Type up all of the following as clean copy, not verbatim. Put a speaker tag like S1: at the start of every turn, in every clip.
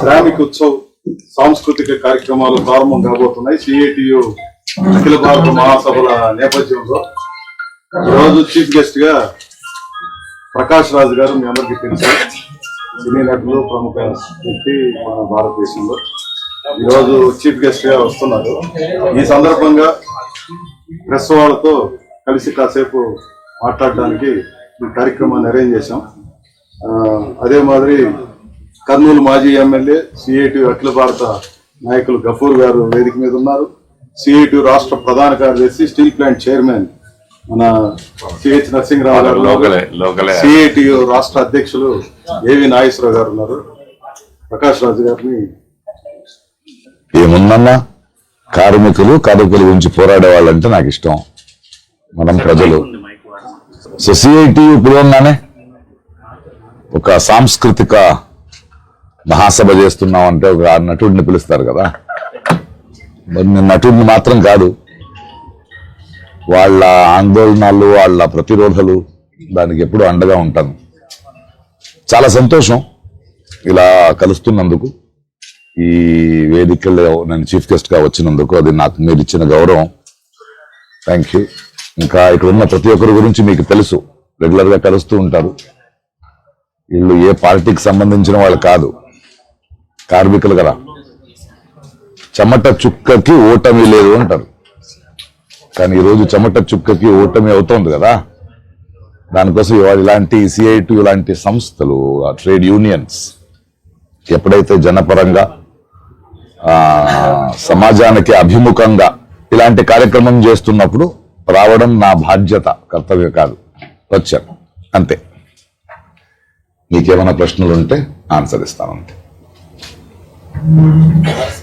S1: శ్రామిక ఉత్సవ్ సాంస్కృతిక కార్యక్రమాలు ప్రారంభం కాబోతున్నాయి. సిఐటియు అఖిల భారత మహాసభల నేపథ్యంలో ఈరోజు చీఫ్ గెస్ట్ గా ప్రకాష్ రాజ్ గారు మీ అందరికీ తెలుసు, సినీ నటులు, ప్రముఖ వ్యక్తి మన భారతదేశంలో ఈరోజు చీఫ్ గెస్ట్ గా వస్తున్నారు. ఈ సందర్భంగా ప్రెస్ వాళ్ళతో కలిసి కాసేపు మాట్లాడడానికి ఈ కార్యక్రమాన్ని అరేంజ్ చేశాం. అదే మాదిరి కర్నూలు మాజీ ఎమ్మెల్యే, సిఐటియు అఖిల భారత నాయకులు గఫూర్ గారు వేదిక మీద ఉన్నారు. సిఐటియు రాష్ట్ర ప్రధాన కార్యదర్శి, స్టీల్ ప్లాంట్ చైర్మన్ మన సిహెచ్ నరసింహరావు గారు, సిఐటియు రాష్ట్ర అధ్యక్షులు ఏవి నాగేశ్వరరావు గారు ఉన్నారు. ప్రకాష్ రాజు గారిని
S2: ఏముందన్నా, కార్మికుల గురించి పోరాడే వాళ్ళంటే నాకు ఇష్టం. మనం ప్రజలు సిఐటియు పిలవగానే ఒక సాంస్కృతిక మహాసభ చేస్తున్నాం అంటే ఒక నటుడిని పిలుస్తారు కదా. మరి నేను నటుడిని మాత్రం కాదు, వాళ్ళ ఆందోళనలు, వాళ్ళ ప్రతిరోధాలు, దానికి ఎప్పుడూ అండగా ఉంటాను. చాలా సంతోషం ఇలా కలుస్తున్నందుకు, ఈ వేదికల్లో నేను చీఫ్ గెస్ట్ గా వచ్చినందుకు. అది నాకు మీరు ఇచ్చిన గౌరవం. Thank you. ఇంకా ఇక్కడ ఉన్న ప్రతి ఒక్కరి గురించి మీకు తెలుసు, రెగ్యులర్ గా కలుస్తూ ఉంటారు. వీళ్ళు ఏ పార్టీకి సంబంధించిన వాళ్ళు కాదు, కార్మికులు కదా. చెమట చుక్కకి ఓటమి లేదు అంటారు, కానీ ఈరోజు చెమట చుక్కకి ఓటమి అవుతోంది కదా. దానికోసం ఇలాంటి సిఐటి ఇలాంటి సంస్థలు, ట్రేడ్ యూనియన్స్ ఎప్పుడైతే జనపరంగా సమాజానికి అభిముఖంగా ఇలాంటి కార్యక్రమం చేస్తున్నప్పుడు రావడం నా బాధ్యత, కర్తవ్యం కాదు. వచ్చాను అంతే. మీకేమైనా ప్రశ్నలు ఉంటే ఆన్సర్ ఇస్తాను అంతే.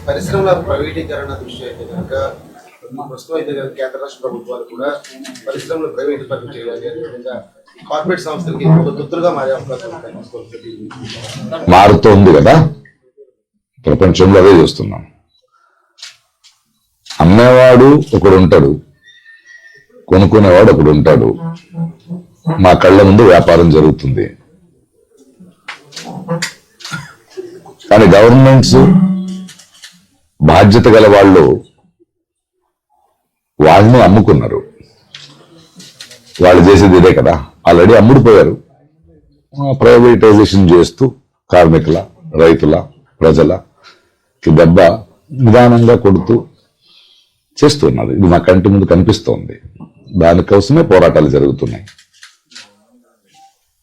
S3: పరిశ్రమల ప్రైవేటీకరణ దృష్టి అయితే కనుక ప్రస్తుతం అయితే కేంద్ర రాష్ట్ర ప్రభుత్వాలు కూడా పరిశ్రమలు ప్రైవేటీకరణ చేయాలి, అదేవిధంగా కార్పొరేట్ సంస్థలకి తొత్తులుగా మారే అవకాశం
S2: మారుతోంది కదా. ప్రపంచంలో అదే చూస్తున్నాం. అమ్మేవాడు ఒకడు ఉంటాడు, కొనుక్కునేవాడు ఒకడు ఉంటాడు. మా కళ్ళ ముందు వ్యాపారం జరుగుతుంది. కానీ గవర్నమెంట్స్, బాధ్యత గల వాళ్ళు వాళ్ళని అమ్ముకున్నారు. వాళ్ళు చేసేది ఇదే కదా, ఆల్రెడీ అమ్ముడిపోయారు. ప్రైవేటైజేషన్ చేస్తూ కార్మికుల, రైతుల, ప్రజలకి దెబ్బ నిదానంగా కొడుతూ చేస్తున్నారు. ఇది మా కంటి ముందు కనిపిస్తోంది. దానికోసమే పోరాటాలు జరుగుతున్నాయి.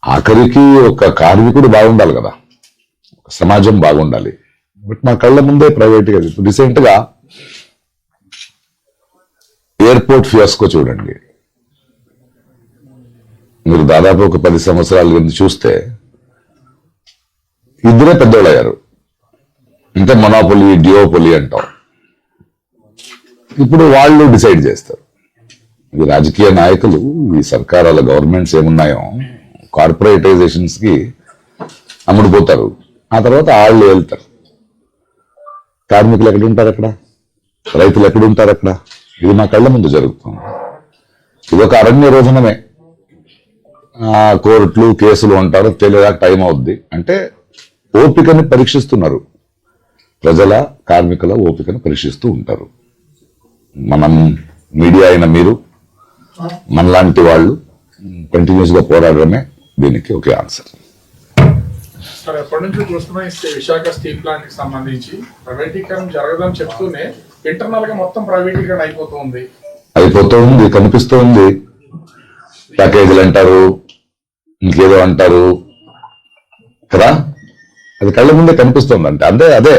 S2: ఆఖరికి ఒక కార్మికుడు బాగుండాలి కదా, సమాజం బాగుండాలి. బట్ మా కళ్ళ ముందే ప్రైవేట్గా. రీసెంట్ గా ఎయిర్పోర్ట్ ఫియాస్కో చూడండి. మీరు దాదాపు ఒక 10 సంవత్సరాల కింద చూస్తే ఇద్దరే పెద్దోళ్ళు అయ్యారు. అంటే మొనోపొలి, డియోపొలి అంటాం. ఇప్పుడు వాళ్ళు డిసైడ్ చేస్తారు. ఈ రాజకీయ నాయకులు, ఈ సర్కారాల గవర్నమెంట్స్ ఏమున్నాయో కార్పొరేటైజేషన్స్ కి అమ్ముడుపోతారు. ఆ తర్వాత వాళ్ళు వెళ్తారు. కార్మికులు ఎక్కడుంటారు అక్కడ, రైతులు ఎక్కడుంటారు అక్కడ. ఇది మా కళ్ళ ముందు జరుగుతుంది. ఇది ఒక అరణ్య రోధనమే. కోర్టులు, కేసులు అంటారు, తెలియదాకా టైం అవుద్ది. అంటే ఓపికని పరీక్షిస్తున్నారు. ప్రజల, కార్మికుల ఓపికను పరీక్షిస్తూ ఉంటారు. మనం మీడియా అయిన మీరు, మనలాంటి వాళ్ళు కంటిన్యూస్ గా పోరాడడమే దీనికి ఒకే ఆన్సర్.
S4: సార్, ఎప్పటి నుంచి చూస్తున్నా విశాఖ స్టీల్ ప్లాంట్ కి సంబంధించి ప్రైవేటీకరణ జరగదని చెప్తూనే ఇంటర్నల్ గా మొత్తం ప్రైవేటీకరణ అయిపోతుంది,
S2: కనిపిస్తోంది. ప్యాకేజీలు అంటారు, ఇంకేదో అంటారు కదా. అది కళ్ళ ముందే కనిపిస్తుంది. అంటే అదే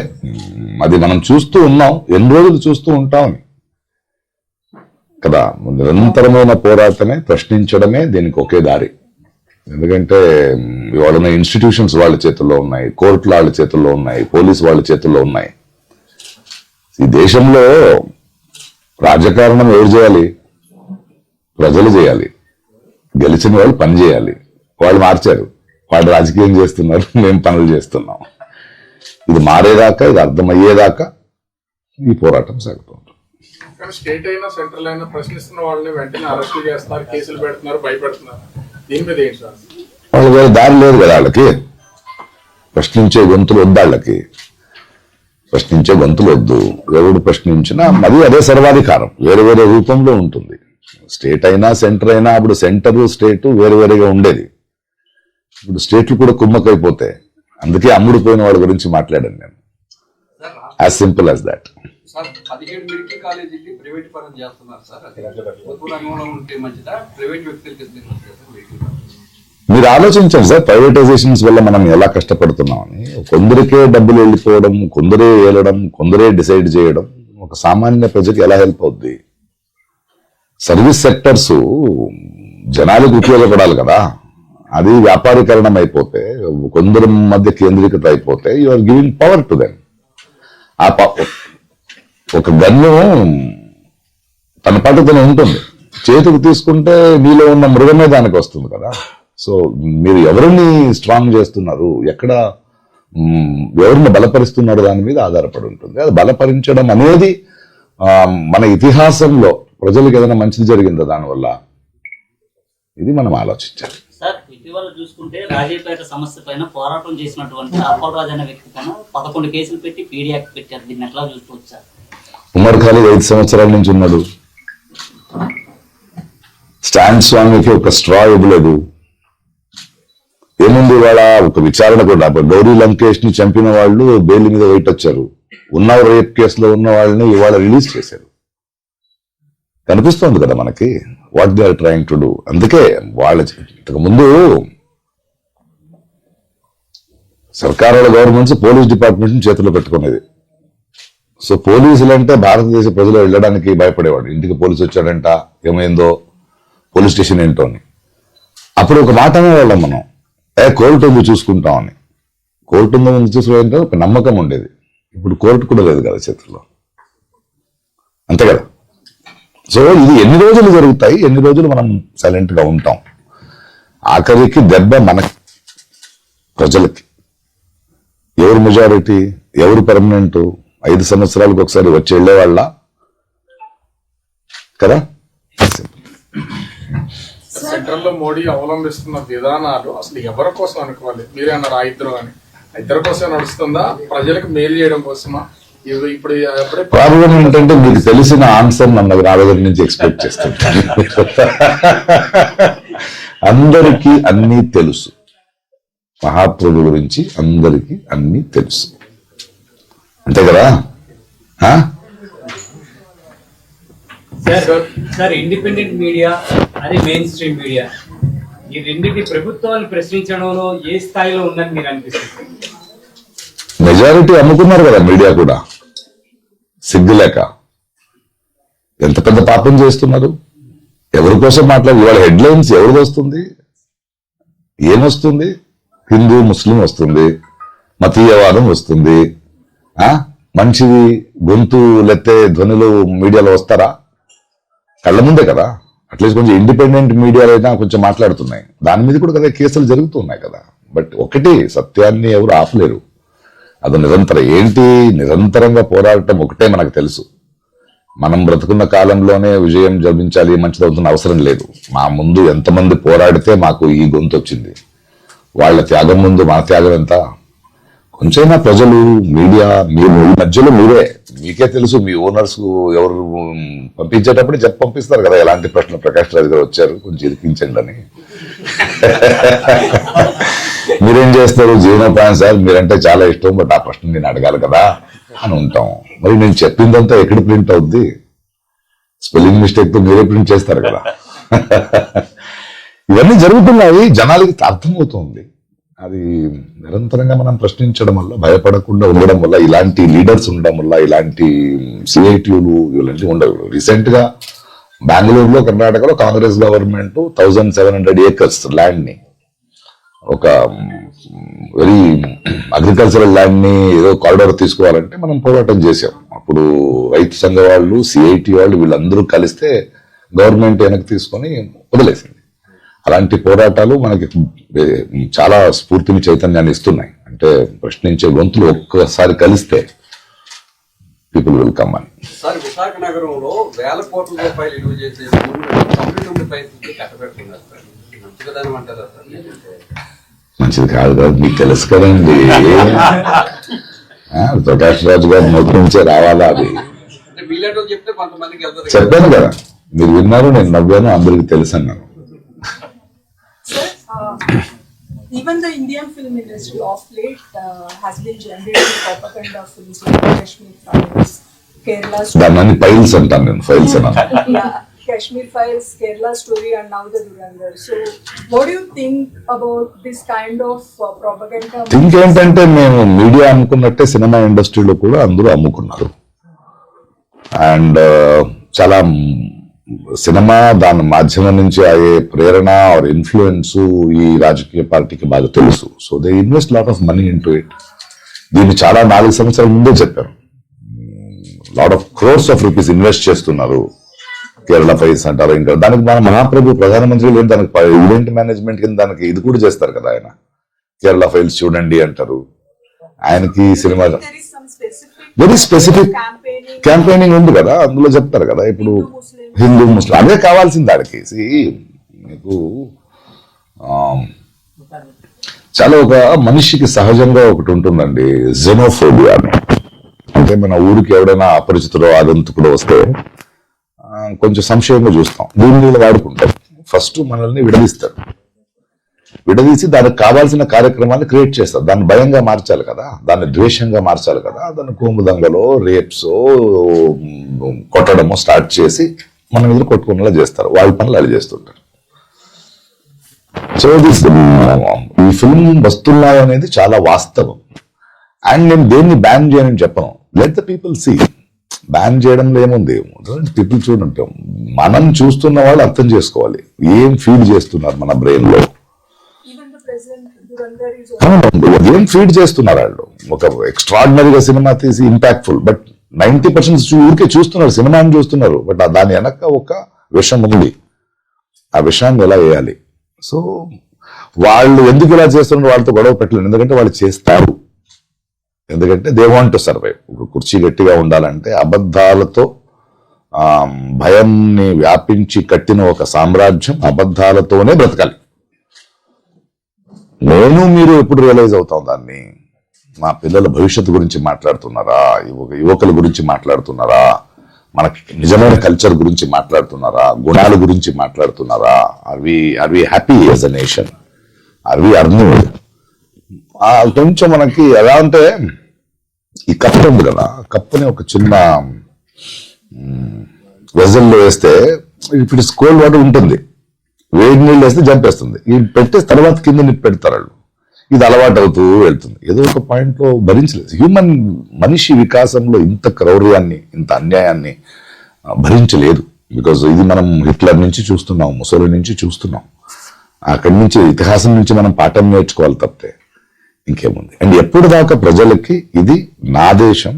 S2: అది మనం చూస్తూ ఉన్నాం, ఎన్ని రోజులు చూస్తూ ఉంటాం కదా. నిరంతరమైన పోరాటమే, ప్రశ్నించడమే దీనికి ఒకే దారి. ఎందుకంటే ఇవాళ ఇన్స్టిట్యూషన్స్ వాళ్ళ చేతుల్లో ఉన్నాయి, కోర్టులు వాళ్ళ చేతుల్లో ఉన్నాయి, పోలీసు వాళ్ళ చేతుల్లో ఉన్నాయి. ఈ దేశంలో రాజకారణం ఎవరు చేయాలి? ప్రజలు చేయాలి. గెలిచిన వాళ్ళు పని చేయాలి. వాళ్ళు మార్చారు, వాళ్ళు రాజకీయం చేస్తున్నారు, మేము పనులు చేస్తున్నాం. ఇది మారేదాకా, ఇది అర్థమయ్యేదాకా ఈ పోరాటం సాగుతుంది.
S4: స్టేట్ అయినా సెంట్రల్ అయినా ప్రశ్నిస్తున్న వాళ్ళని వెంటనే అరెస్ట్ చేస్తున్నారు, కేసులు పెడుతున్నారు, భయపెడుతున్నారు. దీని మీద ఏంటి సార్?
S2: వాళ్ళకి దారి లేదు కదా. వాళ్ళకి ప్రశ్నించే గొంతులు వద్దాళ్ళకి. ప్రశ్నించే గొంతులు వద్దు. ఎవడు ప్రశ్నించినా అది అదే సర్వాధికారం, వేరే వేరే రూపంలో ఉంటుంది. స్టేట్ అయినా సెంటర్ అయినా, అప్పుడు సెంటర్ స్టేట్ వేరువేరుగా ఉండేది. ఇప్పుడు స్టేట్లు కూడా కుమ్మకైపోతే, అందుకే అమ్ముడు పోయిన వాళ్ళ గురించి మాట్లాడాను నేను. As simple as that.
S5: Sir 17 medical కాలేజీలు ప్రైవేట్ పరం చేస్తున్నారు సార్. అది ప్రభుత్వ రంగంలో ఉంటే మంచిదా, ప్రైవేట్ వ్యక్తులకి ఇస్తే మంచిదా మెడికల్ కాలేజ్?
S2: మీరు ఆలోచించండి సార్, ప్రైవేటైజేషన్స్ వల్ల మనం ఎలా కష్టపడుతున్నామని. కొందరికే డబ్బులు వెళ్ళిపోవడం, కొందరే ఏలడం, కొందరే డిసైడ్ చేయడం ఒక సామాన్య ప్రజకి ఎలా హెల్ప్ అవుద్ది? సర్వీస్ సెక్టర్స్ జనాలకు ఉపయోగపడాలి కదా. అది వ్యాపారీకరణం అయిపోతే, కొందరి మధ్య కేంద్రీకృత అయిపోతే, you are giving power to them. ఆ ఒక గన్ను తన పాటు తను ఉంటుంది, చేతికి తీసుకుంటే మీలో ఉన్న మృగమే దానికి వస్తుంది కదా. సో మీరు ఎవరిని స్ట్రాంగ్ చేస్తున్నారు, ఎక్కడ ఎవరిని బలపరుస్తున్నారు దాని మీద ఆధారపడి ఉంటుంది. అది బలపరించడం అనేది మన ఇతిహాసంలో ప్రజలకు ఏదైనా మంచిది జరిగిందా దానివల్ల, ఇది మనం ఆలోచించాలి.
S6: సార్ ఇటీవల చూసుకుంటే రాజేపేట సమస్య పైన పోరాటం చేసినటువంటి అప్పలరాజు అనే వ్యక్తి పైన 11 కేసులు పెట్టి పీడీ యాక్ట్ పెట్టారు. దీన్ని ఎట్లా చూసుకోవచ్చు సార్?
S2: ఉమర్ ఖాళీ 5 సంవత్సరాల నుంచి ఉన్నాడు. స్టాండ్ స్వామికి ఒక స్ట్రా ఇవ్వలేదు. ఏముంది వాళ్ళ ఒక విచారణ కూడా, గౌరీ లంకేష్ ని చంపిన వాళ్ళు బెయిల్ మీద వెయిట్ వచ్చారు. ఉన్న రేప్ కేసులో ఉన్న వాళ్ళని ఇవాళ రిలీజ్ చేశారు. కనిపిస్తోంది కదా మనకి what they are trying to do. అందుకే వాళ్ళ ఇంతకు ముందు సర్కారుల గవర్నమెంట్స్ పోలీస్ డిపార్ట్మెంట్ చేతిలో పెట్టుకునేది. సో పోలీసులు అంటే భారతదేశ ప్రజలు వెళ్ళడానికి భయపడేవాడు. ఇంటికి పోలీసు వచ్చాడంట, ఏమైందో, పోలీస్ స్టేషన్ ఏంటో అని. అప్పుడు ఒక మాట అనేవాళ్ళం మనం, కోర్టు ఉంది చూసుకుంటామని. కోర్టు ఉందని చూసుకుంటే ఒక నమ్మకం ఉండేది. ఇప్పుడు కోర్టు కూడా లేదు కదా చేతుల్లో, అంతే కదా. సో ఇది ఎన్ని రోజులు జరుగుతాయి, ఎన్ని రోజులు మనం సైలెంట్ గా ఉంటాం. ఆఖరికి దెబ్బ మనకి, ప్రజలకి. ఎవరు మెజారిటీ, ఎవరు పర్మనెంట్, 5 సంవత్సరాలకు ఒకసారి వచ్చి వెళ్ళేవాళ్ళ కదా.
S4: సెంట్రల్ లో మోడీ అవలంబిస్తున్న విధానాలు అసలు ఎవరి కోసం అనుకోవాలి? మీరే అన్నారు ఆ ఇద్దరు అని, ఇద్దరి కోసం నడుస్తుందా, ప్రజలకు మేలు చేయడం కోసమా? ఇప్పుడు
S2: ప్రాబ్లం ఏంటంటే మీకు తెలిసిన ఆన్సర్ నన్ను నా దగ్గర నుంచి ఎక్స్పెక్ట్ చేస్తుంటాను. అందరికీ అన్నీ తెలుసు, మహాత్ముడి గురించి అందరికీ అన్నీ తెలుసు, అంతే కదా.
S7: సార్ ఇండిపెండెంట్ మీడియా, అది మెయిన్ స్ట్రీమ్ మీడియా, ఈ రెండింటి ప్రభుత్వాలు ప్రశ్నించడంలో ఏ స్థాయిలో ఉందని మీరు అనిపిస్తుంది?
S2: మెజారిటీ అమ్ముకున్నారు కదా మీడియా కూడా, సిగ్గులేక. ఎంత పెద్ద పాపం చేస్తున్నారు, ఎవరి కోసం మాట్లాడు. ఇవాళ హెడ్లైన్స్ ఎవరిది వస్తుంది, ఏమొస్తుంది? హిందూ ముస్లిం వస్తుంది, మతీయవాదం వస్తుంది. మంచిది గొంతు లెత్తే ధ్వనులు మీడియాలో వస్తారా? కళ్ళ ముందే కదా. అట్లీస్ట్ కొంచెం ఇండిపెండెంట్ మీడియాలో అయినా కొంచెం మాట్లాడుతున్నాయి. దాని మీద కూడా కదా కేసులు జరుగుతున్నాయి కదా. బట్ ఒకటి, సత్యాన్ని ఎవరు ఆపలేరు. అది నిరంతరంగా పోరాడటం ఒకటే మనకు తెలుసు. మనం బ్రతుకున్న కాలంలోనే విజయం జపించాలి, మంచిదవుతున్న అవసరం లేదు. మా ముందు ఎంతమంది పోరాడితే మాకు ఈ గొంతు వచ్చింది. వాళ్ళ త్యాగం ముందు మన త్యాగం ఎంత? కొంచెమైనా ప్రజలు, మీడియా, మీ మధ్యలో మీకే తెలుసు. మీ ఓనర్స్ ఎవరు పంపించేటప్పుడు పంపిస్తారు కదా, ఎలాంటి ప్రశ్న ప్రకాష్ రాజు గారు వచ్చారు కొంచెం ఇరికించండి అని. మీరేం చేస్తారు? జీవనోపాయం సార్, మీరంటే చాలా ఇష్టం, బట్ ఆ ప్రశ్న నేను అడగాలి కదా అని ఉంటాం. మరి నేను చెప్పిందంతా ఎక్కడ ప్రింట్ అవుద్ది? స్పెల్లింగ్ మిస్టేక్ తో మీరే ప్రింట్ చేస్తారు కదా. ఇవన్నీ జరుగుతున్నాయి, జనాలకి అర్థమవుతుంది. అది నిరంతరంగా మనం ప్రశ్నించడం వల్ల, భయపడకుండా ఉండడం వల్ల, ఇలాంటి లీడర్స్ ఉండడం వల్ల, ఇలాంటి సిఐటియులు ఇలాంటి ఉండవు. రీసెంట్ గా బెంగళూరులో, కర్ణాటకలో కాంగ్రెస్ గవర్నమెంట్ 1700 acres ల్యాండ్ ని, ఒక వెరీ అగ్రికల్చరల్ ల్యాండ్ ని ఏదో కారిడార్ తీసుకోవాలంటే మనం పోరాటం చేసాం. అప్పుడు రైతు సంఘ వాళ్ళు, సిఐటి వాళ్ళు, వీళ్ళందరూ కలిస్తే గవర్నమెంట్ వెనక్కి తీసుకొని వదిలేసింది. అలాంటి పోరాటాలు మనకి చాలా స్ఫూర్తిని, చైతన్యాన్ని ఇస్తున్నాయి. అంటే ప్రశ్నించే గొంతులు ఒక్కసారి కలిస్తే పీపుల్ విల్ కమ్ అని.
S5: సార్ విశాఖ నగరంలో వేల కోట్ల రూపాయలు విలువ చేసే 99 పైసలకి కట్టబెట్టుకున్నారు సార్. మంచిదనం అంటారా సార్?
S2: మంచిది కాదు కదా, మీకు తెలుసు కదండి. ప్రకాష్ రాజు గారి నోటి నుంచే రావాలా అది?
S5: అంటే మీలాంటి వాళ్ళు చెప్తే కొంతమందికి వెళ్తుంది.
S2: చెప్పాను కదా, మీరు విన్నారు, నేను నవ్వాను, అందరికి తెలుసు అన్నాను.
S8: Sir, even the Indian film industry of late has been generating propaganda films like Kashmir Files, Kerala Story.
S2: దాన్ని ఫైల్స్ అంటాను నేను, ఫైల్స్ అన్నాను.
S8: Yeah, Kashmir Files, Kerala Story, and now the Durandar. So, what do you think about this kind of propaganda?
S2: Think ఏంటంటే, మేము media అమ్ముకున్నట్టే cinema ఇండస్ట్రీలో కూడా అందరూ అమ్ముకున్నారు. అండ్ చాలా సినిమా దాని మాధ్యమం నుంచి అయ్యే ప్రేరణ ఆర్ ఇన్ఫ్లుయెన్స్ ఈ రాజకీయ పార్టీకి బాగా తెలుసు. So they invest lot of money in to it. దీన్ని చాలా 4 సంవత్సరాల ముందే చెప్పారు. Lot of crores of rupees invest చేస్తున్నారు. కేరళ ఫైల్స్ అంటారు, ఇంకా దానికి మన మహాప్రభు ప్రధానమంత్రి లేదు, దానికి ఈవెంట్ మేనేజ్మెంట్ కింద దానికి ఇది కూడా చేస్తారు కదా ఆయన. కేరళ ఫైల్స్ చూడండి అంటారు. ఆయనకి cinema
S8: There is some
S2: very specific
S8: campaigning.
S2: Campaigning ఉంది కదా, అందులో చెప్తారు కదా. ఇప్పుడు హిందూ ముస్లిం అదే కావాల్సింది దానికి. మీకు చాలా ఒక మనిషికి సహజంగా ఒకటి ఉంటుందండి, జెనోఫోబియా అని. అంటే మన ఊరికి ఎవడైనా అపరిచితుడో ఆగంతుకుడో వస్తే కొంచెం సంశయంగా చూస్తాం. దీన్ని వాడుకుంటాం. ఫస్ట్ మనల్ని విడదీస్తారు, విడదీసి దానికి కావాల్సిన కార్యక్రమాన్ని క్రియేట్ చేస్తారు. దాన్ని భయంగా మార్చాలి కదా, దాన్ని ద్వేషంగా మార్చాలి కదా. దాన్ని కోముదంగలో, రేప్స్, కొట్టడమో స్టార్ట్ చేసి మన మీద కొట్టుకునేలా చేస్తారు. వాళ్ళ పనులు అలా చేస్తుంటారు. సో ఈ ఫిల్మ్ వస్తున్నాయి అనేది చాలా వాస్తవం. అండ్ నేను దేన్ని బ్యాన్ చేయని చెప్పను. Let the people see. Ban చేయడంలో ఏముంది, పీపుల్ చూడండి. మనం చూస్తున్న వాళ్ళు అర్థం చేసుకోవాలి ఏం ఫీడ్ చేస్తున్నారు మన బ్రెయిన్ లో.
S8: Even the present Durandar is also.
S2: ఏం ఫీడ్ చేస్తున్నారు వాళ్ళు. ఒక ఎక్స్ట్రాడినరీగా సినిమా తీసి ఇంపాక్ట్ఫుల్, బట్ 90% ఊరికే చూస్తున్నారు, సినిమాని చూస్తున్నారు. బట్ దాని వెనక ఒక విషయం ఉంది. ఆ విషయాన్ని ఎలా వేయాలి. సో వాళ్ళు ఎందుకు ఇలా చేస్తున్నారు, వాళ్ళతో గొడవ పెట్టలేదు. ఎందుకంటే వాళ్ళు చేస్తారు. ఎందుకంటే దే వాంట్ టు సర్వైవ్. ఒక కుర్చీ గట్టిగా ఉండాలంటే అబద్ధాలతో భయంని వ్యాపించి కట్టిన ఒక సామ్రాజ్యం అబద్ధాలతోనే బ్రతకాలి. నేను మీరు ఎప్పుడు రియలైజ్ అవుతాం దాన్ని. మా పిల్లల భవిష్యత్తు గురించి మాట్లాడుతున్నారా, యువకుల గురించి మాట్లాడుతున్నారా, మనకి నిజమైన కల్చర్ గురించి మాట్లాడుతున్నారా, గుణాల గురించి మాట్లాడుతున్నారా, are we happy as a nation, are we earning. కొంచెం మనకి ఎలా అంటే, ఈ కప్పు ఉంది కదా, కప్పుని ఒక చిన్న వెజల్లో వేస్తే ఇప్పుడు కోల్డ్ వాటర్ ఉంటుంది, వేడి నీళ్ళు వేస్తే జంపేస్తుంది. ఇది పెట్టేసి తర్వాత కింద నిప్పు పెడతారు వాళ్ళు. ఇది అలవాటు అవుతూ వెళ్తుంది. ఏదో ఒక పాయింట్ లో భరించలేదు. మనిషి వికాసంలో ఇంత క్రౌర్యాన్ని, ఇంత అన్యాయాన్ని భరించలేదు. బికాజ్ ఇది మనం హిట్లర్ నుంచి చూస్తున్నాం, ముసలి నుంచి చూస్తున్నాం. అక్కడి నుంచి ఇతిహాసం నుంచి మనం పాఠం నేర్చుకోవాలి తప్పితే ఇంకేముంది. అండ్ ఎప్పుడు దాకా ప్రజలకి ఇది నా దేశం,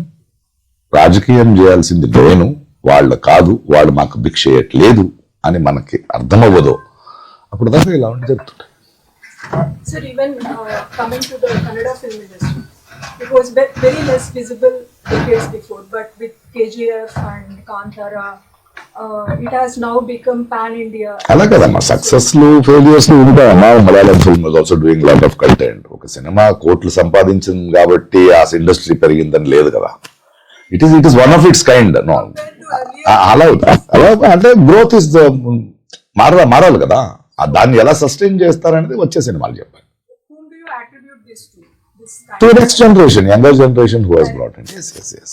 S2: రాజకీయం చేయాల్సింది నేను, వాళ్ళ కాదు, వాళ్ళు మాకు భిక్ష చేయట్లేదు అని మనకి అర్థమవ్వదో అప్పుడు దాకా ఇలా ఉండి జరుగుతుంది.
S8: Sir, even coming to the Kannada film industry, it was very less visible decades before, but with KGF and Kantara, it has now become pan-India.
S2: అలా కదమ్మా, సక్సెస్లు ఫెయిలియర్స్ ఉంటాయమ్మా. Malayalam film is also doing lot of content. ఒక cinema కోట్లు సంపాదించింది కాబట్టి ఆ industry పెరిగిందని లేదు కదా. It is one of its kind. No, అలా అంటే గ్రోత్ ఇస్ మారాలి కదా. దాన్ని ఎలా సస్టైన్ చేస్తారనేది వచ్చే సినిమాలు చెప్పాలి.
S8: Whom do you attribute this to? This
S2: to
S8: kind
S2: next generation, younger generation who has brought it. yes.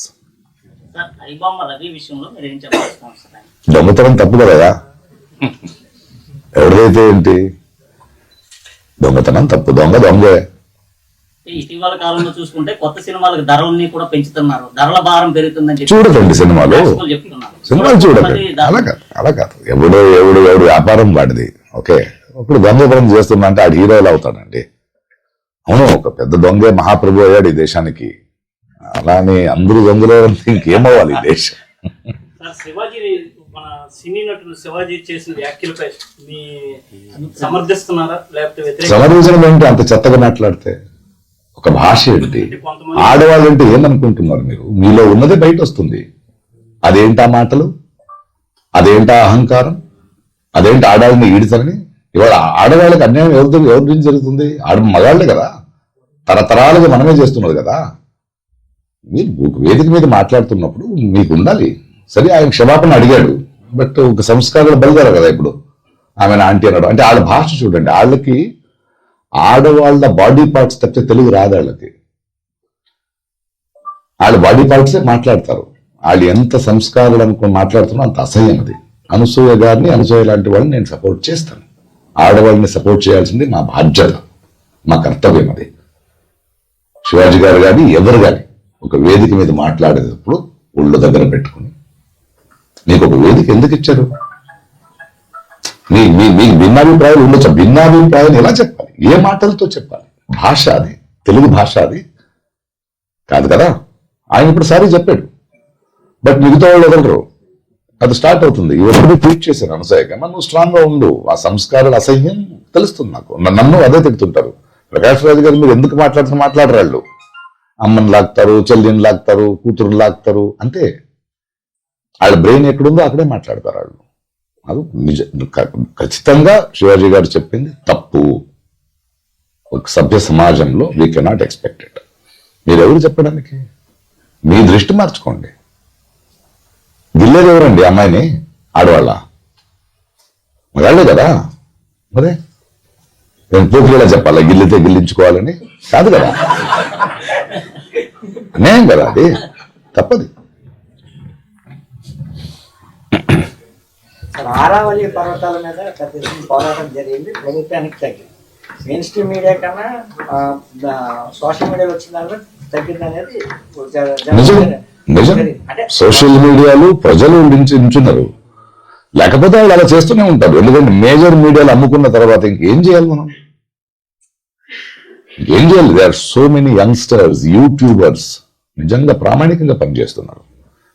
S6: Sir, iBomma Ravi విషయంలో మీరు ఏం చెప్పాల్సిన
S2: దొంగతనం తప్పు కదా, ఎవరిదైతే ఏంటి, దొంగతనం తప్పు, దొంగే.
S6: ఇటీవల కాలంలో చూసుకుంటే కొత్త సినిమాలకు ధరల్ని కూడా పెంచుతున్నారు, ధరల భారం పెరుగుతుందని చెప్పి
S2: చూడకండి సినిమాలు
S6: చెప్తున్నారు.
S2: సినిమాలు చూడకండి. అలా కాదు ఎవడు వ్యాపారం వాడిది. ఓకే, ఇప్పుడు దొంగతనం చేస్తున్నా అంటే ఆడు హీరోలు అవుతాడండి. అవును, ఒక పెద్ద దొంగే మహాప్రభు అయ్యాడు ఈ దేశానికి. అలానే అందరూ దొంగలు ఇంకేమవ్వాలి ఈ దేశం.
S9: సార్, శివాజీ, మన సినీ నటుడు శివాజీ చేసిన వ్యాఖ్యలపై మీ సమర్థిస్తున్నారా లేకపోతే వ్యతిరేక?
S2: సమర్థించడం ఏంటి అంత చెత్తగా మాట్లాడితే? ఒక భాష ఏంటి? ఆడవాళ్ళు అంటే ఏమనుకుంటున్నారు మీరు? మీలో ఉన్నదే బయట వస్తుంది. అదేంటా మాటలు, అదేంటా అహంకారం, అదేంటి ఆడవాళ్ళని ఈడుతారని? ఇవాళ ఆడవాళ్ళకి అన్యాయం ఎవరి నుంచి జరుగుతుంది? మగాళ్ళే కదా, తరతరాలుగా మనమే చేస్తున్నది కదా. మీరు వేదిక మీద మాట్లాడుతున్నప్పుడు మీకు ఉండాలి. సరే ఆయన క్షమాపణ అడిగాడు, బట్ ఒక సంస్కారాలు బలిదారు కదా ఇప్పుడు ఆమెను ఆంటీ అన్నాడు అంటే వాళ్ళ భాష చూడండి. వాళ్ళకి ఆడవాళ్ళ బాడీ పార్ట్స్ తప్పితే తెలుగు రాదు వాళ్ళకి. వాళ్ళ బాడీ పార్ట్సే మాట్లాడతారు. వాళ్ళు ఎంత సంస్కారాలు అనుకుని మాట్లాడుతున్నా అంత అసహ్యం అది. అనసూయ గారిని, అనసూయ లాంటి వాళ్ళని నేను సపోర్ట్ చేస్తాను. ఆడవాళ్ళని సపోర్ట్ చేయాల్సింది మా బాధ్యత, మా కర్తవ్యం అది. శివాజీ గారు కానీ ఎవరు కానీ ఒక వేదిక మీద మాట్లాడేటప్పుడు ఒళ్ళు దగ్గర పెట్టుకుని, నీకు ఒక వేదిక ఎందుకు ఇచ్చారు? మీకు భిన్నాభిప్రాయాలు ఉండొచ్చు. భిన్నాభిప్రాయాలు ఎలా చెప్పాలి? ఏ మాటలతో చెప్పాలి? భాష అది, తెలుగు భాష అది కాదు కదా. ఆయన ఇప్పుడు సారీ చెప్పాడు, బట్ మిగతా వాళ్ళు వదలరు. అది స్టార్ట్ అవుతుంది. ఇవన్నీ ట్వీట్ చేశాను అనసూయగా, నువ్వు స్ట్రాంగ్ గా ఉండు. ఆ సంస్కారాల అసహ్యం తెలుస్తుంది నాకు. నన్ను అదే తిడుతుంటారు. ప్రకాష్ రాజు గారు మీరు ఎందుకు మాట్లాడరు వాళ్ళు. అమ్మని లాగుతారు, చెల్లిని లాగుతారు, కూతురుని లాగుతారు, అంతే. వాళ్ళ బ్రెయిన్ ఎక్కడుందో అక్కడే మాట్లాడతారు వాళ్ళు. అది ఖచ్చితంగా శివాజీ గారు చెప్పింది తప్పు. ఒక సభ్య సమాజంలో వీ కెనాట్ ఎక్స్పెక్ట్ ఇట్. మీరెవరు చెప్పడానికి? మీ దృష్టి మార్చుకోండి. గిల్లేది ఎవరండి అమ్మాయిని? ఆడవాళ్ళ? మగాళ్ళే కదా. మరే నేను పోకిలా చెప్పాలా గిల్లితే గిల్లించుకోవాలని? కాదు కదా, అన్యాయం కదా, అది తప్పది.
S10: ఆరావళి పర్వతాల మీద పెద్ద పోరాటం జరిగింది, ప్రభుత్వానికి తగ్గింది. మెయిన్ స్ట్రీమ్ మీడియా కన్నా సోషల్ మీడియాలో వచ్చిన దాంట్లో తగ్గింది అనేది
S2: నిజం. సోషల్ మీడియాలో ప్రజలు నించున్నారు, లేకపోతే వాళ్ళు అలా చేస్తూనే ఉంటారు. ఎందుకంటే మేజర్ మీడియాలు అమ్ముకున్న తర్వాత ఇంకేం చేయాలి మనం? ఏం చేయాలి? They are so many youngsters, YouTubers నిజంగా ప్రామాణికంగా పనిచేస్తున్నారు.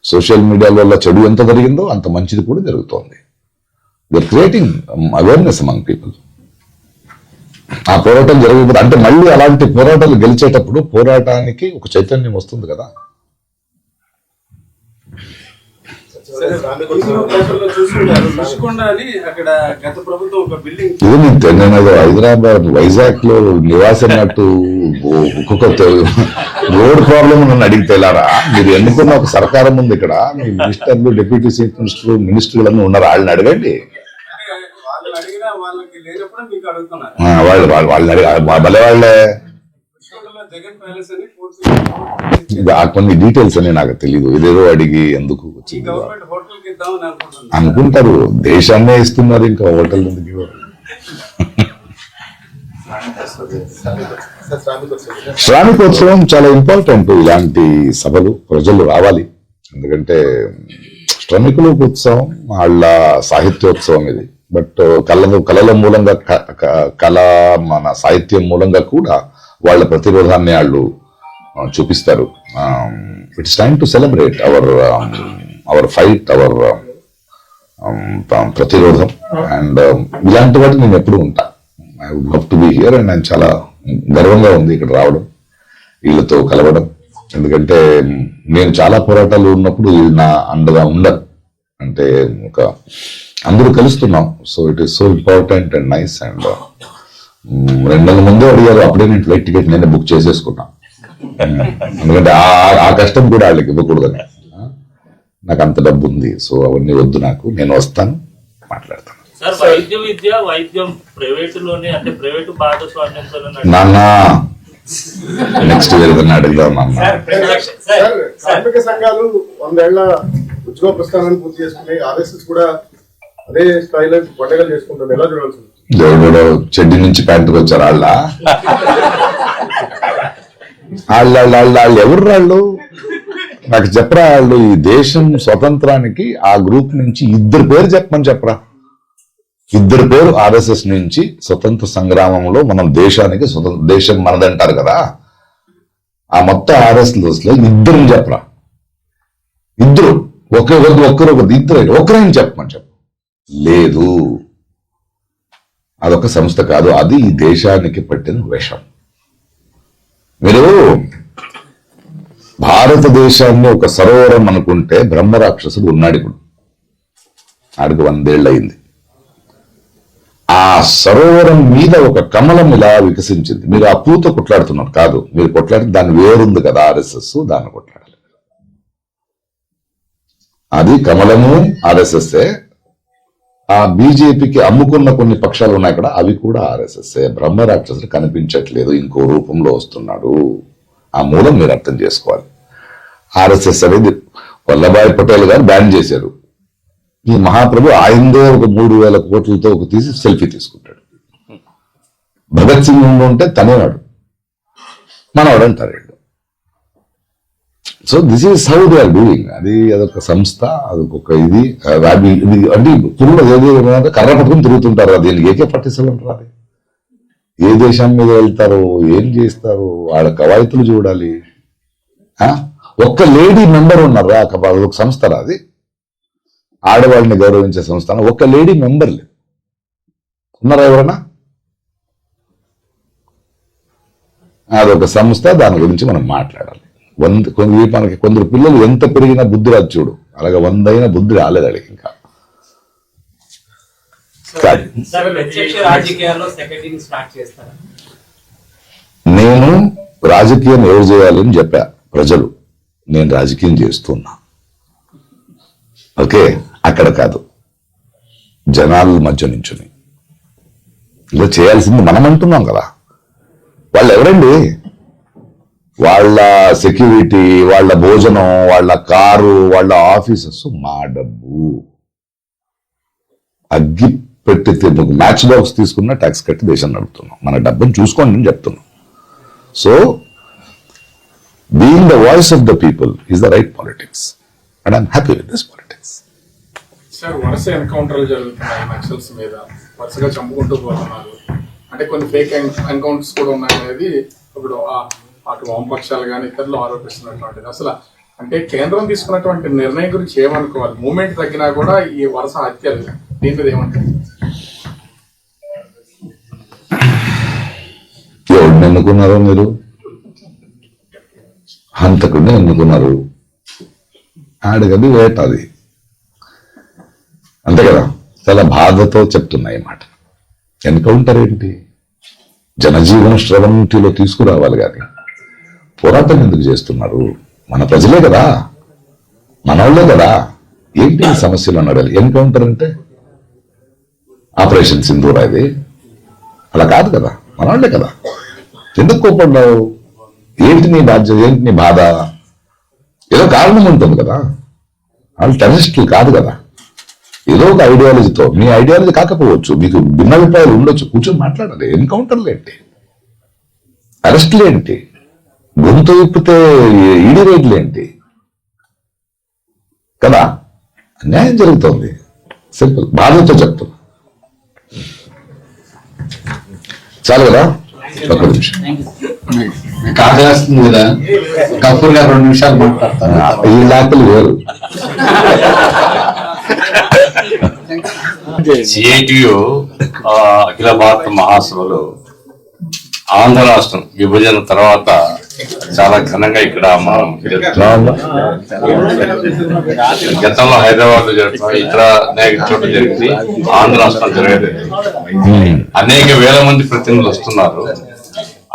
S2: సోషల్ మీడియా వల్ల చెడు ఎంత జరిగిందో అంత మంచిది కూడా జరుగుతోంది. They are creating awareness among people. ఆ పోరాటం జరగకపోతే అంటే మళ్ళీ అలాంటి పోరాటాలు గెలిచేటప్పుడు పోరాటానికి ఒక చైతన్యం వస్తుంది కదా. ఇది నేను హైదరాబాద్ వైజాగ్ లో నివాసన్నట్టు ఒక్కొక్క రోడ్ ప్రాబ్లం నన్ను అడిగితే ఎలారా? మీరు ఎన్నుకున్న ఒక సర్కారం ఉంది ఇక్కడ, మీ మినిస్టర్లు, డిప్యూటీ చీఫ్ మినిస్టర్, మినిస్టర్లు ఉన్నారు, వాళ్ళని అడగండి. భలే వాళ్ళే. కొన్ని డీటెయిల్స్ అని నాకు తెలియదు, ఇదేదో అడిగి ఎందుకు అనుకుంటారు. దేశాన్నే ఇస్తున్నారు, ఇంకా హోటల్ ఎందుకు ఇవ్వరు? శ్రామికోత్సవం చాలా ఇంపార్టెంట్. ఇలాంటి సభలు ప్రజలు రావాలి. ఎందుకంటే శ్రామికుల ఉత్సవం వాళ్ళ సాహిత్యోత్సవం ఇది. బట్ కళల మూలంగా మన సాహిత్యం మూలంగా కూడా వాళ్ళ ప్రతిరోధాన్ని వాళ్ళు చూపిస్తారు. It's time to celebrate our fight, our ప్రతిరోధం. అండ్ ఇలాంటి వాటి నేను ఎప్పుడు ఉంటా. I would love to be here. And నేను చాలా గర్వంగా ఉంది ఇక్కడ రావడం, వీళ్ళతో కలవడం. ఎందుకంటే నేను చాలా పోరాటాలు ఉన్నప్పుడు వీళ్ళు నా అండగా ఉండరు. అంటే ఒక అందరూ కలుస్తున్నాం. So it is so important and nice. And 2 నెలల ముందే అడిగారు, అప్పుడే నేను ఫ్లైట్ టికెట్ నేనే బుక్ చేసేసుకున్నా. ఎందుకంటే ఆ కష్టం కూడా వాళ్ళకి ఇవ్వకూడదని. నాకు అంత డబ్బు ఉంది, సో అవన్నీ వద్దు నాకు, నేను వస్తాను, మాట్లాడతాను.
S9: వైద్యం ప్రైవేటులోనే, అంటే ప్రైవేటు భాగస్వామ్యంతో
S2: నాన్న నెక్స్ట్ ఏదైనా అడుగుదాం నాన్న.
S3: కార్మిక సంఘాలు 100 ఏళ్ల ఉద్యోగ ప్రస్థానాన్ని పూర్తి చేసుకుని ఆర్ఎస్ఎస్ కూడా అదే స్థాయిలో పండుగలు చేసుకుంటుంది. ఎలా చూడాల్సి?
S2: దేవుడు చెడ్డి నుంచి ప్యాంటుకు వచ్చారు వాళ్ళు ఎవరు వాళ్ళు? నాకు చెప్పరా. వాళ్ళు ఈ దేశం స్వతంత్రానికి ఆ గ్రూప్ నుంచి 2 పేరు చెప్పమని చెప్పరా. 2 పేరు ఆర్ఎస్ఎస్ నుంచి స్వతంత్ర సంగ్రామంలో మనం దేశానికి దేశం మనదంటారు కదా, ఆ మొత్తం ఆర్ఎస్ఎస్ లో 2 చెప్పరా. 2 ఒకరైనా చెప్పమని చెప్పు. లేదు, అదొక సంస్థ కాదు, అది ఈ దేశానికి పట్టిన విషం. మీరు భారతదేశాన్ని ఒక సరోవరం అనుకుంటే బ్రహ్మరాక్షసుడు ఉన్నాడు. ఇప్పుడు ఆడికి 100 ఏళ్ళు అయింది. ఆ సరోవరం మీద ఒక కమలం ఇలా వికసించింది. మీరు ఆ పూత కొట్లాడుతున్నారు కాదు, మీరు కొట్లాడి దాని వేరుంది కదా ఆర్ఎస్ఎస్, దాన్ని కొట్లాడాలి. అది కమలము RSS. ఆ బీజేపీకి అమ్ముకున్న కొన్ని పక్షాలు ఉన్నాయి అక్కడ, అవి కూడా RSS. బ్రహ్మ రాక్షసులు కనిపించట్లేదు, ఇంకో రూపంలో వస్తున్నాడు. ఆ మూలం మీరు అర్థం చేసుకోవాలి. RSS అనేది వల్లభాయ్ పటేల్ గారు బ్యాన్ చేశారు. ఈ మహాప్రభు ఆయనదే ఒక 3,000 కోట్లతో ఒక తీసి సెల్ఫీ తీసుకుంటాడు. భగత్ సింగ్ ఉంటే తనేవాడు, మనవాడు అంటారు. So this is how they are doing. అదొక సంస్థ, అదొక ఇది అంటే పురుగులు ఏదో కర్ర పట్టుకుని తిరుగుతుంటారు. దీనికి AK-47 అంటారు. అది ఏ దేశం మీద వెళ్తారో, ఏం చేస్తారు, వాళ్ళ కవాయితులు చూడాలి. ఒక్క లేడీ మెంబర్ ఉన్నారు అదొక సంస్థ, అది ఆడవాళ్ళని గౌరవించే సంస్థ. ఒక్క లేడీ మెంబర్ లేదు, ఉన్నారా ఎవరన్నా? అదొక సంస్థ, దాని గురించి మనం మాట్లాడాలి. మనకి కొందరు పిల్లలు ఎంత పెరిగినా బుద్ధి రాదు చూడు, అలాగే 100 అయినా బుద్ధి రాలేదు అడిగి. ఇంకా నేను రాజకీయం ఎవరు చేయాలని చెప్పా, ప్రజలు. నేను రాజకీయం చేస్తున్నా, ఓకే? అక్కడ కాదు, జనాల మధ్య నుంచుని ఇలా చేయాల్సింది మనం అంటున్నాం కదా. వాళ్ళు ఎవరండి? వాళ్ళ సెక్యూరిటీ, వాళ్ళ భోజనం, వాళ్ళ కారు, వాళ్ళ ఆఫీసెస్ మా డబ్బు. అగ్గి పెట్టి మ్యాచ్ బాక్స్ తీసుకున్న ట్యాక్స్ కట్టి దేశం నడుపుతున్నాం. మన డబ్బుని చూసుకోండి అని చెప్తున్నాం. So being the voice of the people is the right politics and I'm happy with this politics.
S4: Sir, వరుస ఎన్కౌంటర్లు జరుగుతున్నాయి నక్సల్స్ మీద, వరుసగా చంపుకుంటూ పోతున్నారు. అంటే కొన్ని ఫేక్ ఎన్కౌంటర్స్ కూడా ఉన్నాయి అనేది ఇప్పుడు అటు వామపక్షాలు కానీ ఇతరులు ఆరోపిస్తున్నటువంటిది. అసలు అంటే కేంద్రం తీసుకున్నటువంటి నిర్ణయం గురించి ఏమనుకోవాలి? మూమెంట్ తగ్గినా కూడా ఈ వరుస హత్యలు దీని మీద ఏమంటారు?
S2: ఎవరిని ఎన్నుకున్నారో మీరు? హంతకుడిని ఎన్నుకున్నారు, ఆడగది వేటది, అంతే కదా. చాలా బాధతో చెప్తున్నా ఈ మాట. ఎన్కౌంటర్ ఏంటి? జనజీవన శ్రవంతిలో తీసుకురావాలి కానీ పోరాటం ఎందుకు చేస్తున్నారు? మన ప్రజలే కదా, మనవాళ్లే కదా. ఏంటి సమస్యలు అన్నాడు. ఎన్కౌంటర్ అంటే ఆపరేషన్ సింధూర్, అది అలా కాదు కదా, మనవాళ్లే కదా. ఎందుకు కోపడ్డావు? ఏంటి నీ బాధ్యత, ఏంటి నీ బాధ? ఏదో కారణం ఉంటుంది కదా. వాళ్ళు టెర్రరిస్టులు కాదు కదా. ఏదో ఒక ఐడియాలజీతో, మీ ఐడియాలజీ కాకపోవచ్చు, మీకు భిన్నాభిప్రాయాలు ఉండొచ్చు, కూర్చొని మాట్లాడాలి. ఎన్కౌంటర్లు ఏంటి? అరెస్టులు ఏంటి? గొంతు విప్పితే ఈడీ రేట్లు ఏంటి? కదా, అన్యాయం జరుగుతుంది. సింపుల్, బాధతో చెప్తున్నా. చాలు కదా, ఒక్క నిమిషం.
S11: కాకేస్తుంది కదా, కపూర్ గారు 2 నిమిషాలు మాట్లాడతారు.
S2: ఈ లాక్కులు వేరు.
S12: సిఐటియు అఖిల భారత మహాసభలు ఆంధ్ర రాష్ట్రం విభజన తర్వాత చాలా ఘనంగా ఇక్కడ మనం గతంలో హైదరాబాద్ లో జరుగుతాం, ఇతర అనేక చోట్ల జరిగింది, ఆంధ్ర రాష్ట్రం జరగలేదు. అనేక వేల మంది ప్రతినిధులు వస్తున్నారు.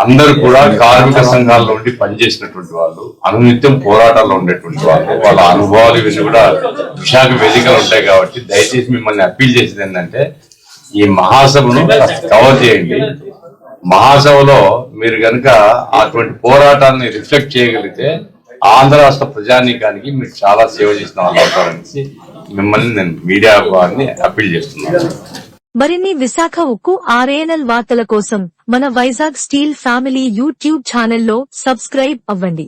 S12: అందరూ కూడా కార్మిక సంఘాల్లో ఉండి పనిచేసినటువంటి వాళ్ళు, అనునిత్యం పోరాటాల్లో ఉండేటువంటి వాళ్ళు, వాళ్ళ అనుభవాలు ఇవన్నీ కూడా విశాఖ వేదికలు ఉంటాయి. కాబట్టి దయచేసి మిమ్మల్ని అప్పీల్ చేసేది ఏంటంటే ఈ మహాసభను కవర్ చేయండి. మహాసభలో మీరు కనుక అటువంటి పోరాటాన్ని రిఫ్లెక్ట్ చేయగలిగితే ఆంధ్ర రాష్ట్ర ప్రజానీకానికి మీరు చాలా సేవ చేసిన వాళ్ళు అవుతారనేసి మిమ్మల్ని నేను మీడియా వారిని అప్పీల్ చేస్తున్నాను.
S13: మరిన్ని విశాఖ ఉక్కు RNL వార్తల కోసం మన వైజాగ్ స్టీల్ ఫ్యామిలీ యూట్యూబ్ ఛానల్లో సబ్స్క్రైబ్ అవ్వండి.